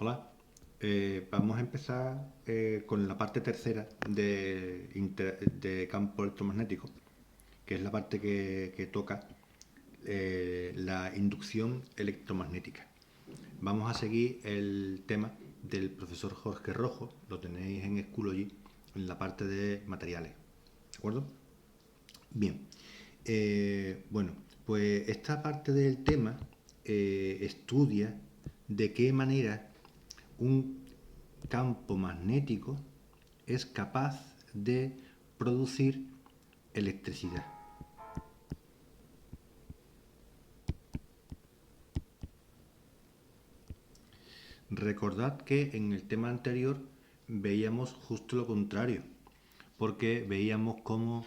Hola, vamos a empezar con la parte tercera de campo electromagnético, que es la parte que toca la inducción electromagnética. Vamos a seguir el tema del profesor Jorge Rojo, lo tenéis en Schoology, en la parte de materiales. ¿De acuerdo? Bien. Bueno, pues esta parte del tema estudia de qué manera un campo magnético es capaz de producir electricidad. Recordad que en el tema anterior veíamos justo lo contrario, porque veíamos cómo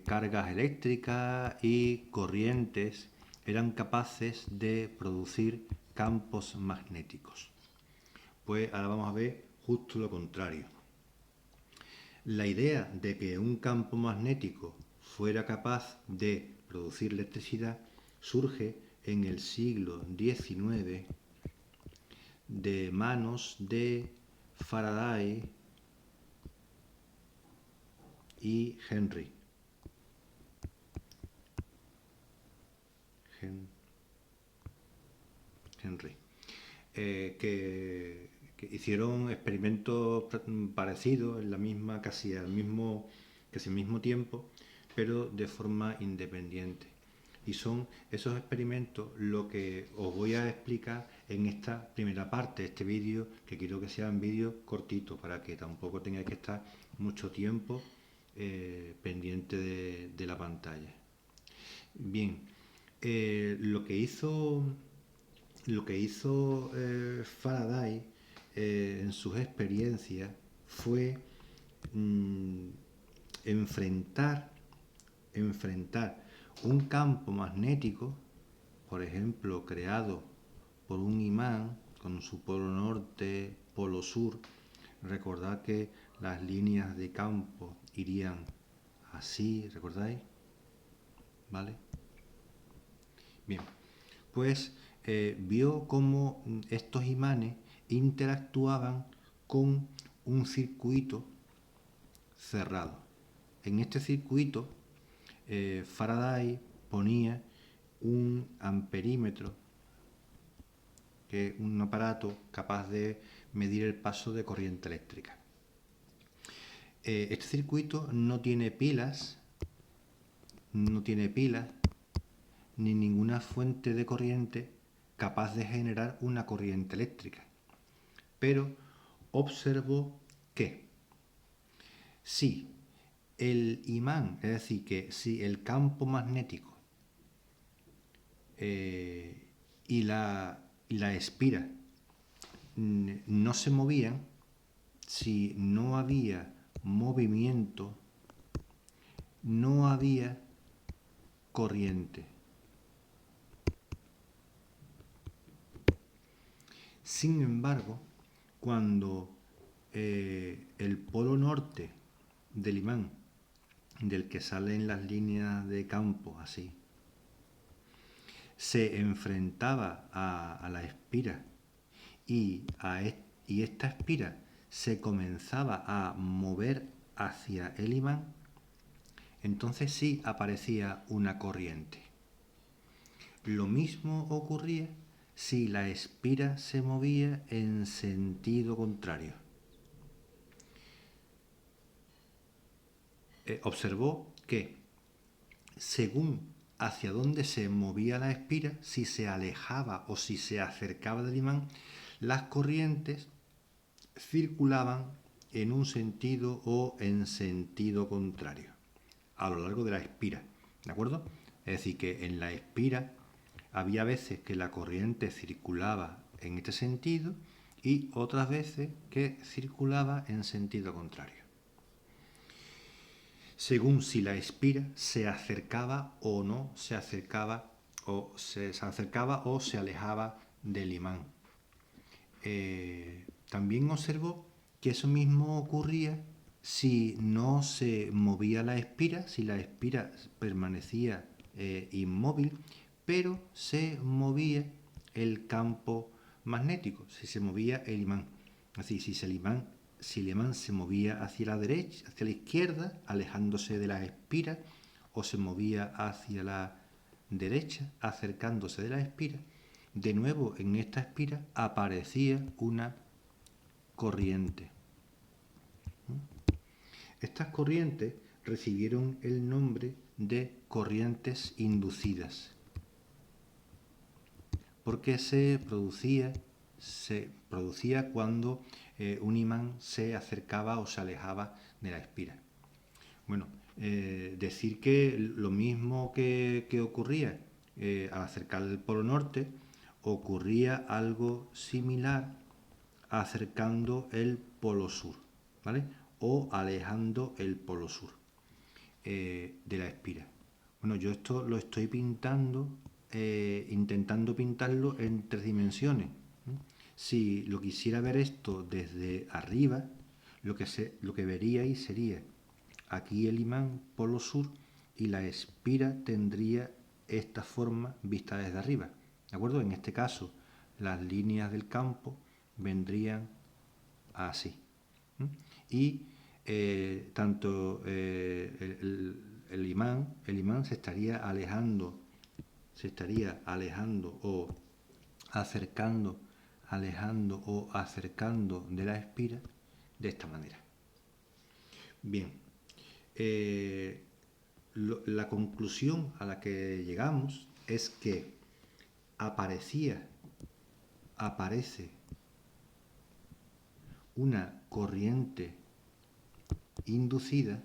cargas eléctricas y corrientes eran capaces de producir campos magnéticos. Pues ahora vamos a ver justo lo contrario. La idea de que un campo magnético fuera capaz de producir electricidad surge en el siglo XIX de manos de Faraday y Henry, que hicieron experimentos parecidos en la misma, casi al mismo tiempo, pero de forma independiente. Y son esos experimentos lo que os voy a explicar en esta primera parte de este vídeo, que quiero que sean vídeos cortitos para que tampoco tengáis que estar mucho tiempo pendiente de la pantalla. Bien, lo que hizo Faraday en sus experiencias fue mm, enfrentar, enfrentar un campo magnético, por ejemplo, creado por un imán con su polo norte, polo sur. Recordad que las líneas de campo irían así, ¿recordáis? ¿Vale? Bien, pues vio cómo estos imanes interactuaban con un circuito cerrado. En este circuito, Faraday ponía un amperímetro, que es un aparato capaz de medir el paso de corriente eléctrica. Este circuito no tiene pilas, ni ninguna fuente de corriente capaz de generar una corriente eléctrica. Pero observó que si el imán, es decir, que si el campo magnético y la espira no se movían, si no había movimiento, no había corriente. Sin embargo, cuando el polo norte del imán, del que salen las líneas de campo así, se enfrentaba a la espira y esta espira se comenzaba a mover hacia el imán, entonces sí aparecía una corriente. Lo mismo ocurría si la espira se movía en sentido contrario. Observó que según hacia dónde se movía la espira, si se alejaba o si se acercaba del imán, las corrientes circulaban en un sentido o en sentido contrario a lo largo de la espira, ¿de acuerdo? Es decir, que en la espira había veces que la corriente circulaba en este sentido y otras veces que circulaba en sentido contrario, según si la espira se acercaba o no se acercaba, o se acercaba o se alejaba del imán. También observó que eso mismo ocurría si no se movía la espira, si la espira permanecía inmóvil, pero se movía el campo magnético, si se movía el imán. Así, si el imán se movía hacia la derecha, hacia la izquierda, alejándose de la espira, o se movía hacia la derecha, acercándose de la espira, de nuevo en esta espira aparecía una corriente. Estas corrientes recibieron el nombre de corrientes inducidas, porque se producía cuando un imán se acercaba o se alejaba de la espira. Bueno, decir que lo mismo que ocurría al acercar el polo norte, ocurría algo similar acercando el polo sur, ¿vale? O alejando el polo sur de la espira. Bueno, yo esto lo estoy pintando, intentando pintarlo en 3 dimensiones. Si lo quisiera ver esto desde arriba, lo que veríais sería aquí el imán polo sur y la espira tendría esta forma vista desde arriba. ¿De acuerdo? En este caso, las líneas del campo vendrían así. Y tanto el imán se estaría alejando o acercando, alejando o acercando de la espira de esta manera. Bien, la conclusión a la que llegamos es que aparece una corriente inducida,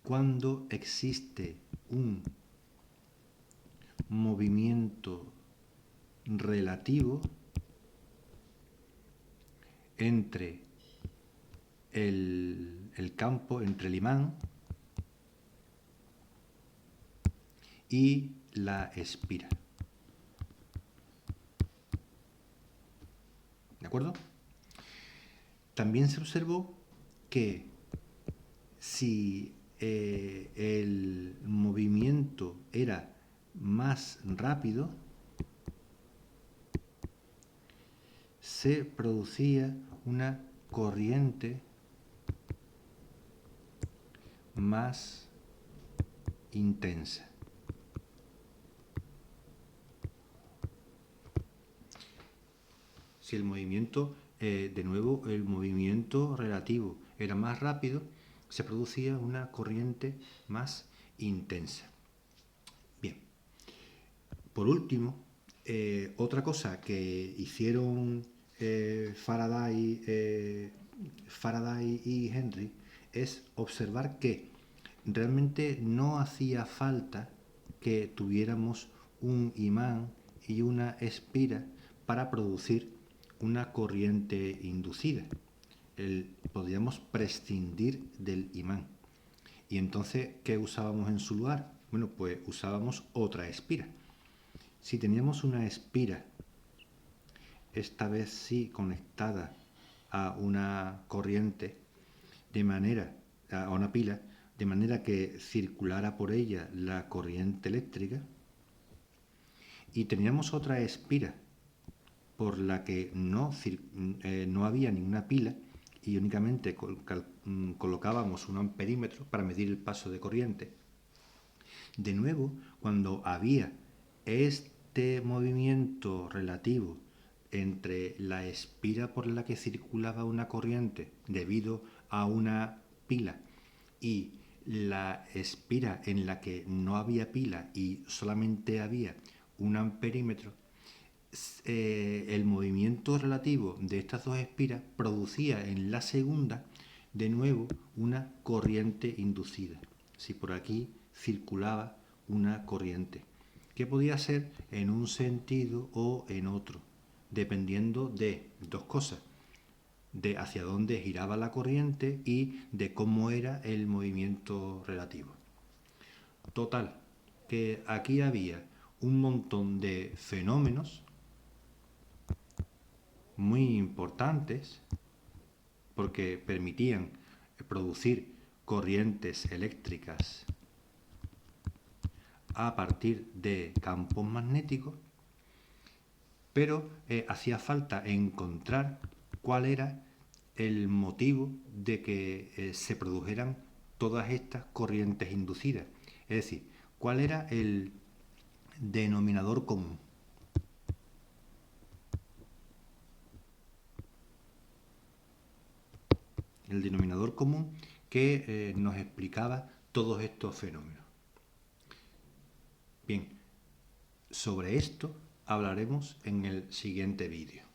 cuando existe un movimiento relativo entre el campo, entre el imán y la espira. ¿De acuerdo? También se observó que si el movimiento era más rápido, se producía una corriente más intensa. Si el movimiento, de nuevo, el movimiento relativo era más rápido, se producía una corriente más intensa. Bien. Por último, otra cosa que hicieron Faraday y Henry es observar que realmente no hacía falta que tuviéramos un imán y una espira para producir una corriente inducida. Podríamos prescindir del imán. Y entonces, ¿qué usábamos en su lugar? Bueno, pues usábamos otra espira. Si teníamos una espira, esta vez sí conectada a una corriente, a una pila, de manera que circulara por ella la corriente eléctrica, y teníamos otra espira por la que no había ninguna pila y únicamente colocábamos un amperímetro para medir el paso de corriente. De nuevo, cuando había este movimiento relativo entre la espira por la que circulaba una corriente debido a una pila y la espira en la que no había pila y solamente había un amperímetro, el movimiento relativo de estas dos espiras producía en la segunda de nuevo una corriente inducida. Si por aquí circulaba una corriente, que podía ser en un sentido o en otro, dependiendo de dos cosas: de hacia dónde giraba la corriente y de cómo era el movimiento relativo. Total, que aquí había un montón de fenómenos muy importantes porque permitían producir corrientes eléctricas a partir de campos magnéticos, pero hacía falta encontrar cuál era el motivo de que se produjeran todas estas corrientes inducidas. Es decir, cuál era el denominador común. El denominador común que nos explicaba todos estos fenómenos. Bien, sobre esto hablaremos en el siguiente vídeo.